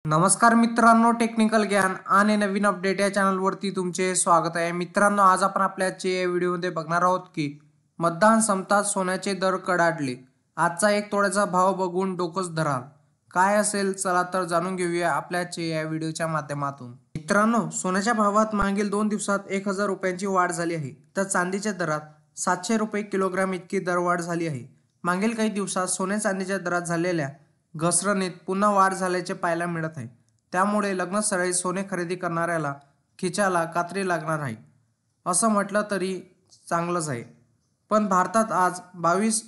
नमस्कार मित्रांनो, टेक्निकल ज्ञान आणि नवीन अपडेट या चॅनलवरती तुमचे स्वागत आहे. मित्रांनो, आज आपण आपल्या आजच्या व्हिडिओमध्ये बघणार आहोत की मतदान संपताच सोन्याचे दर कडाडले. आजचा एक तोळ्याचा भाव बघून डोकंच धराल. काय असेल, चला तर जाणून घेऊया आपल्या आजच्या या व्हिडिओच्या माध्यमातून. मित्रांनो, सोन्याच्या भावात मागील 2 दिवसात 1000 रुपयांची वाढ झाली आहे, तर चांदीच्या दरात 700 रुपये किलोग्राम इतकी दरवाढ झाली आहे. मागील काही दिवसात सोने चांदीच्या दरात झालेल्या घसरणीत पुन्हा वाढ झाल्याचे पाहायला मिळत आहे. त्यामुळे लग्नस्थळी सोने खरेदी करणाऱ्याला खिचाला कात्री लागणार आहे, असं म्हटलं तरी चांगलंच आहे. पण भारतात आज 22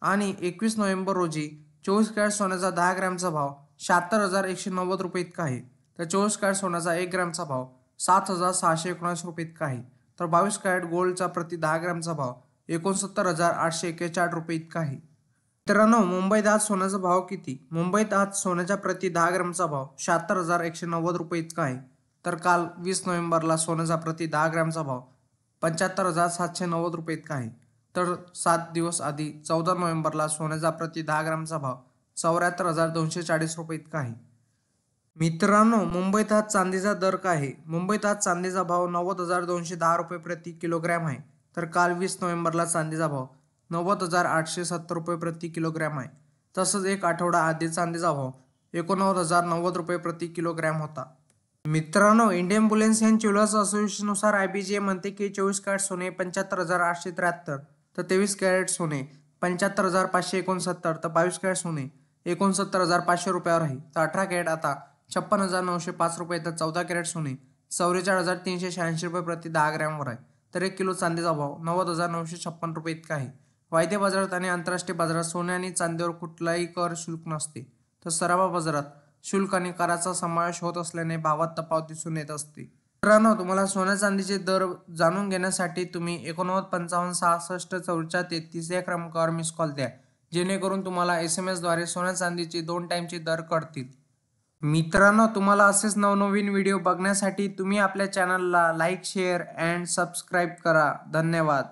आणि 21 नोव्हेंबर रोजी 24 कॅरेट सोन्याचा 10 ग्रॅमचा भाव 76,190 रुपये इतका आहे. तर 24 कॅरेट सोन्याचा 1 ग्रॅमचा भाव 7,619 रुपये इतका आहे. तर 22 कॅरेट गोल्डचा प्रति 10 ग्रॅमचा भाव 69,841 रुपये इतका आहे. मित्रांनो, मुंबईत आज सोन्याचा भाव किती? मुंबईत आज सोन्याच्या प्रति 10 ग्रॅमचा भाव 76,190 रुपये इतका आहे. तर काल 20 नोव्हेंबरला सोन्याचा प्रति 10 ग्रॅमचा भाव 75,790 रुपये इतका आहे. तर 7 दिवस आधी 14 नोव्हेंबरला सोन्याचा प्रति 10 ग्रॅमचा भाव 74,240 रुपये इतका आहे. मित्रांनो, मुंबईत आज चांदीचा दर काय आहे? मुंबईत आज चांदीचा भाव 90,210 रुपये प्रति किलोग्रॅम आहे. तर काल 20 नोव्हेंबरला चांदीचा भाव 90,870 रुपये प्रति किलोग्रॅम आहे. तसंच एक आठवडा आधी चांदीचा भाव 89,090 रुपये प्रति किलोग्रॅम होता. मित्रांनो, इंडियन बुलियन अँड ज्वेलर्स असोसिएशननुसार IBGA म्हणते की 24 कॅरेट सोने 75,873, तर 23 कॅरेट सोने 75,569, तर 22 कॅरेट सोने 69,500 रुपयावर आहे. तर 18 कॅरेट आता 56,905 रुपये, तर 14 कॅरेट सोने 44,386 रुपये प्रति 10 ग्रॅमवर आहे. तर 1 किलो चांदीचा भाव 90,956 रुपये इतका आहे. वायदे बाजारात आणि आंतरराष्ट्रीय बाजारात सोने आणि चांदीवर कुठलाही कर शुल्क नसते. तर सराफा बाजारात शुल्क आणि कराचा समावेश होत असल्याने भावात तफावत दिसून येत असते. मित्रांनो, तुम्हाला सोन्या चांदीचे दर जाणून घेण्यासाठी तुम्ही 89 55 66 44 33 या क्रमांकावर मिस कॉल द्या, जेणेकरून तुम्हाला SMS द्वारे सोन्या चांदीचे 2 टाईमचे दर कळतील. मित्रांनो, तुम्हाला असेच नवनवीन व्हिडिओ बघण्यासाठी तुम्ही आपल्या चॅनलला लाईक, शेअर अँड सबस्क्राईब करा. धन्यवाद.